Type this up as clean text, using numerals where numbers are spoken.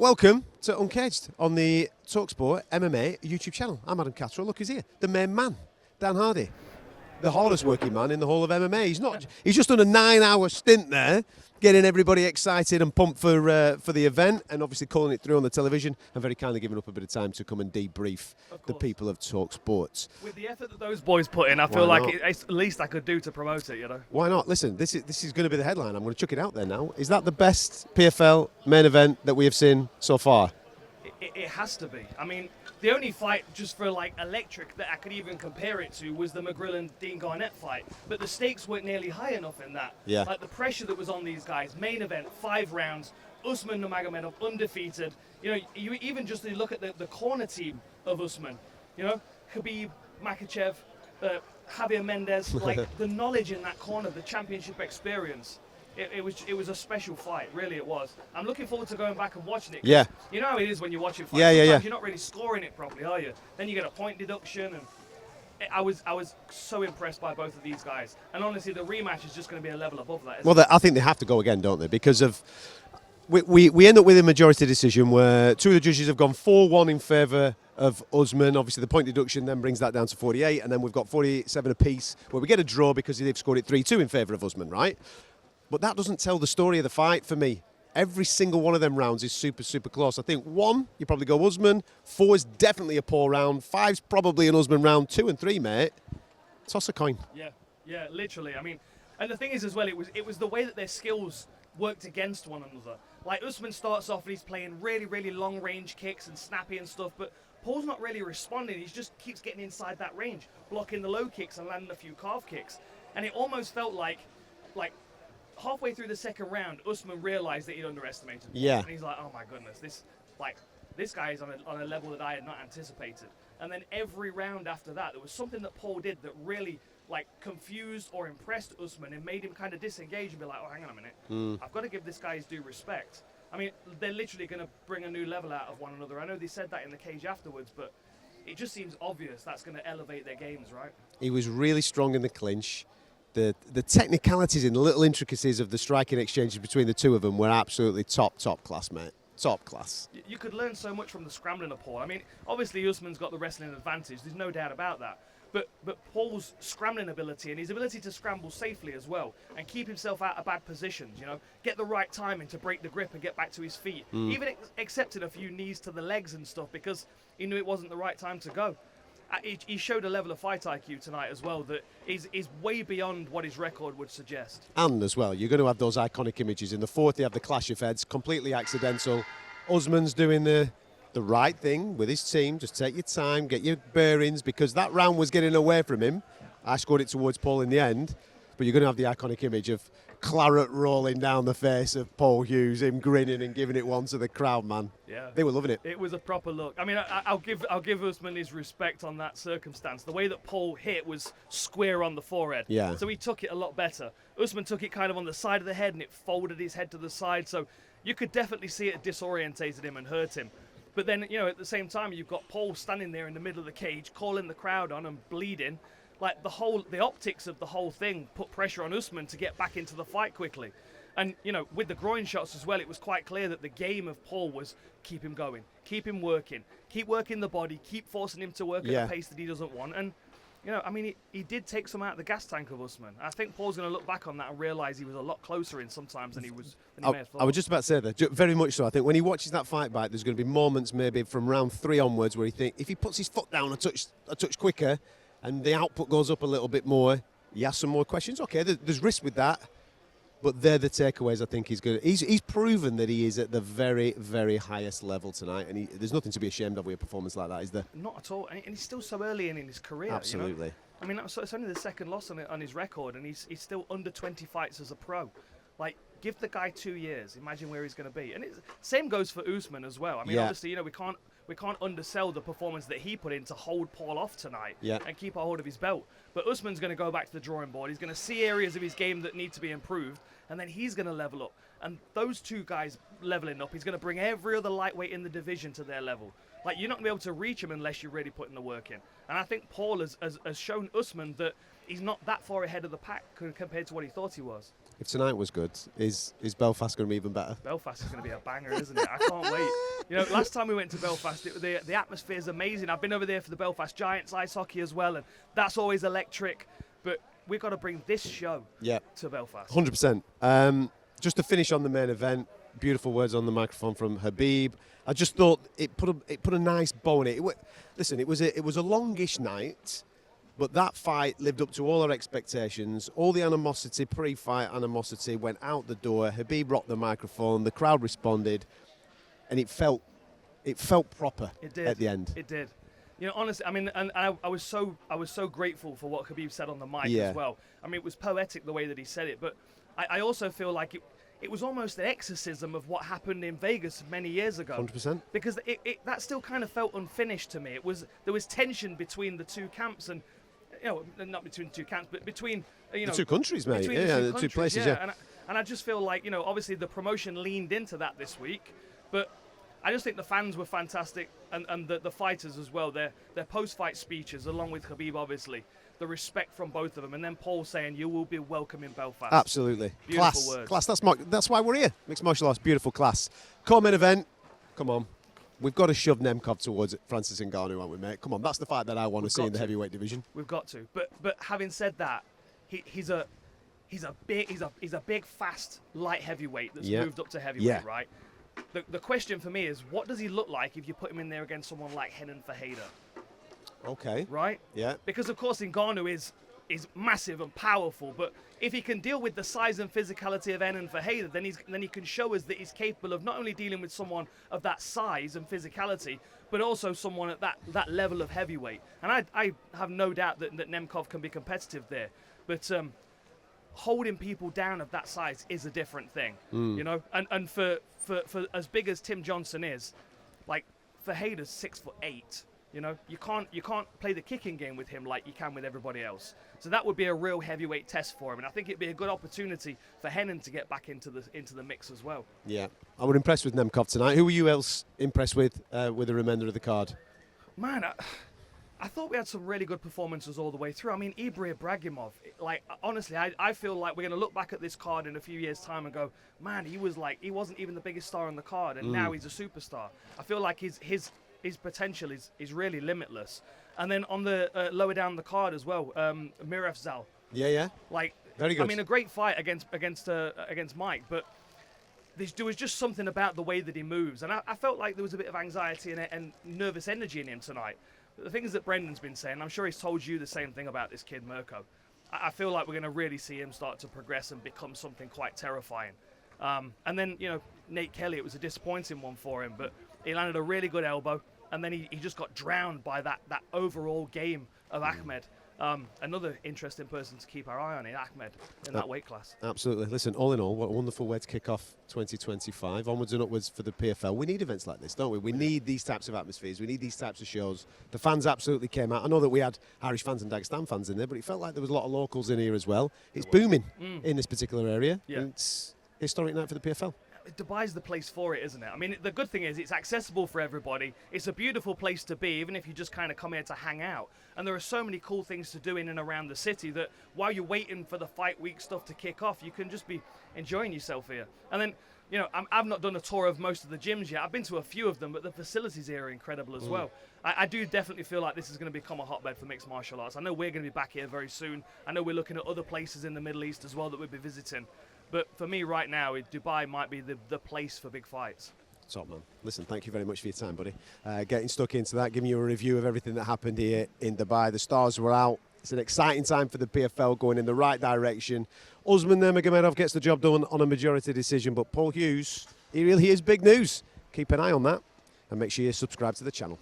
Welcome to Uncaged on the talkSPORT MMA YouTube channel. I'm Adam Catterall. Look, who's here? The main man, Dan Hardy. The hardest working man in the whole of MMA. He's just done a 9-hour stint there, getting everybody excited and pumped for the event, and obviously calling it through on the television, and very kindly giving up a bit of time to come and debrief the people of talkSPORT. With the effort that those boys put in, I feel like it's the least I could do to promote it, you know. Why not? Listen, this is going to be the headline. I'm going to chuck it out there now. Is that the best PFL main event that we have seen so far? It has to be. I mean, the only fight just for like electric that I could even compare it to was the McGrill and Dean Garnett fight. But the stakes weren't nearly high enough in that. Yeah. Like the pressure that was on these guys. Main event, 5 rounds. Usman Nurmagomedov undefeated. You know, you even just look at the corner team of Usman. You know, Khabib, Makhachev, Javier Mendez. Like the knowledge in that corner, the championship experience. It was a special fight, really it was. I'm looking forward to going back and watching it. Yeah. You know how it is when you watch it fight. Yeah. Sometimes you're not really scoring it properly, are you? Then you get a point deduction, and I was so impressed by both of these guys. And honestly, the rematch is just going to be a level above that. Well, I think they have to go again, don't they? Because of we end up with a majority decision where 2 of the judges have gone 4-1 in favour of Usman. Obviously, the point deduction then brings that down to 48, and then we've got 47 apiece, where we get a draw because they've scored it 3-2 in favour of Usman, right? But that doesn't tell the story of the fight for me. Every single one of them rounds is super, super close. I think 1, you probably go Usman. 4 is definitely a Paul round. 5's probably an Usman round. 2 and 3, mate, toss a coin. Yeah, literally. I mean, and the thing is as well, it was the way that their skills worked against one another. Like Usman starts off and he's playing really, really long range kicks and snappy and stuff, but Paul's not really responding. He just keeps getting inside that range, blocking the low kicks and landing a few calf kicks. And it almost felt like halfway through the second round, Usman realised that he'd underestimated Paul. Yeah. And he's like, oh my goodness, this guy is on a level that I had not anticipated. And then every round after that, there was something that Paul did that really confused or impressed Usman and made him kind of disengage and be like, oh, hang on a minute. I've got to give this guy his due respect. I mean, they're literally going to bring a new level out of one another. I know they said that in the cage afterwards, but it just seems obvious that's going to elevate their games, right? He was really strong in the clinch. The technicalities and the little intricacies of the striking exchanges between the two of them were absolutely top class, mate. Top class. You could learn so much from the scrambling of Paul. I mean, obviously Usman's got the wrestling advantage. There's no doubt about that. But Paul's scrambling ability and his ability to scramble safely as well and keep himself out of bad positions, you know, get the right timing to break the grip and get back to his feet. Even accepted a few knees to the legs and stuff because he knew it wasn't the right time to go. He showed a level of fight IQ tonight as well that is way beyond what his record would suggest. And as well, you're going to have those iconic images. In the 4th, you have the clash of heads, completely accidental. Usman's doing the right thing with his team. Just take your time, get your bearings, because that round was getting away from him. I scored it towards Paul in the end, but you're going to have the iconic image of claret rolling down the face of Paul Hughes, him grinning and giving it one to the crowd, man. Yeah, they were loving it. It was a proper look. I mean, I'll give Usman his respect on that circumstance. The way that Paul hit was square on the forehead. Yeah. So he took it a lot better. Usman took it kind of on the side of the head and it folded his head to the side. So you could definitely see it disorientated him and hurt him. But then, you know, at the same time, you've got Paul standing there in the middle of the cage, calling the crowd on and bleeding. Like the optics of the whole thing put pressure on Usman to get back into the fight quickly. And, you know, with the groin shots as well, it was quite clear that the game of Paul was keep him going, keep him working, keep working the body, keep forcing him to work at a pace that he doesn't want. And, you know, I mean, he did take some out of the gas tank of Usman. I think Paul's going to look back on that and realise he was a lot closer in sometimes than he may have thought. I was just about to say that. Very much so. I think when he watches that fight back, there's going to be moments maybe from round 3 onwards where he thinks if he puts his foot down a touch quicker and the output goes up a little bit more, he has some more questions. Okay, there's risk with that. But they're the takeaways I think he's good. He's proven that he is at the very, very highest level tonight, and there's nothing to be ashamed of with a performance like that, is there? Not at all, and he's still so early in his career. Absolutely. You know? I mean, it's only the second loss on his record, and he's still under 20 fights as a pro. Like, give the guy 2 years. Imagine where he's going to be. And same goes for Usman as well. I mean, obviously, you know, we can't undersell the performance that he put in to hold Paul off tonight and keep a hold of his belt. But Usman's going to go back to the drawing board. He's going to see areas of his game that need to be improved, and then he's going to level up. And those two guys leveling up, he's going to bring every other lightweight in the division to their level. Like, you're not going to be able to reach him unless you're really putting the work in. And I think Paul has shown Usman that he's not that far ahead of the pack compared to what he thought he was. If tonight was good, is Belfast going to be even better? Belfast is going to be a banger, isn't it? I can't wait. You know, last time we went to Belfast, the atmosphere is amazing. I've been over there for the Belfast Giants ice hockey as well, and that's always electric. But we've got to bring this show to Belfast. 100%. Just to finish on the main event, beautiful words on the microphone from Khabib. I just thought it put a nice bow on it. Listen, it was a longish night, but that fight lived up to all our expectations. All the animosity, pre-fight animosity, went out the door. Khabib rocked the microphone. The crowd responded, and it felt proper at the end. It did. You know, honestly, I mean, and I was so grateful for what Khabib said on the mic as well. I mean, it was poetic the way that he said it, but I also feel like it was almost an exorcism of what happened in Vegas many years ago. 100%. Because that still kind of felt unfinished to me. There was tension between the two camps, and not between two camps, but between the two countries, mate. The two places. Yeah. And I just feel like, obviously the promotion leaned into that this week, but I just think the fans were fantastic, and the fighters as well. Their post-fight speeches, along with Khabib, obviously, the respect from both of them, and then Paul saying, "You will be welcome in Belfast." Absolutely, beautiful words. Class. That's why we're here. Mixed martial arts, beautiful class. Co-main event. Come on, we've got to shove Nemkov towards Francis Ngannou, haven't we, mate? Come on, that's the fight that I want to see in the heavyweight division. We've got to. But having said that, he's a big, fast light heavyweight that's moved up to heavyweight, right? The question for me is, what does he look like if you put him in there against someone like Renan Ferreira? Okay. Right? Yeah. Because, of course, Ngannou is massive and powerful, but if he can deal with the size and physicality of Renan Ferreira, then he can show us that he's capable of not only dealing with someone of that size and physicality, but also someone at that level of heavyweight. And I have no doubt that Nemkov can be competitive there. But holding people down of that size is a different thing, And for as big as Tim Johnson is, like, Ferreira's 6'8". You can't play the kicking game with him like you can with everybody else. So that would be a real heavyweight test for him, and I think it'd be a good opportunity for Renan to get back into the mix as well. Yeah, I was impressed with Nemkov tonight. Who were you else impressed with the remainder of the card? Man, I thought we had some really good performances all the way through. I mean, Ibra Ibragimov, like, honestly, I feel like we're going to look back at this card in a few years' time and go, man, he wasn't even the biggest star on the card, and now he's a superstar. I feel like his potential is really limitless. And then on the lower down the card as well, Miref Zal. Yeah. Like, very good. I mean, a great fight against Mike, but there was just something about the way that he moves, and I felt like there was a bit of anxiety and nervous energy in him tonight. The things that Brendan's been saying, I'm sure he's told you the same thing about this kid, Mirko. I feel like we're going to really see him start to progress and become something quite terrifying. And then, Nate Kelly, it was a disappointing one for him, but he landed a really good elbow, and then he just got drowned by that overall game of Ahmed. Another interesting person to keep our eye on in Ahmed in that weight class. Absolutely. Listen, all in all, what a wonderful way to kick off 2025. Onwards and upwards for the PFL. We need events like this, don't we? We need these types of atmospheres. We need these types of shows. The fans absolutely came out. I know that we had Irish fans and Dagestan fans in there, but it felt like there was a lot of locals in here as well. It's booming in this particular area. Yeah. It's a historic night for the PFL. Dubai's the place for it, isn't it? I mean, the good thing is it's accessible for everybody. It's a beautiful place to be, even if you just kind of come here to hang out. And there are so many cool things to do in and around the city that while you're waiting for the fight week stuff to kick off, you can just be enjoying yourself here. And then, I've not done a tour of most of the gyms yet. I've been to a few of them, but the facilities here are incredible as well. I do definitely feel like this is going to become a hotbed for mixed martial arts. I know we're going to be back here very soon. I know we're looking at other places in the Middle East as well that we'll be visiting. But for me right now, Dubai might be the place for big fights. Top man. Listen, thank you very much for your time, buddy. Getting stuck into that, giving you a review of everything that happened here in Dubai. The stars were out. It's an exciting time for the PFL, going in the right direction. Usman Nurmagomedov gets the job done on a majority decision, but Paul Hughes, he really is big news. Keep an eye on that, and make sure you subscribe to the channel.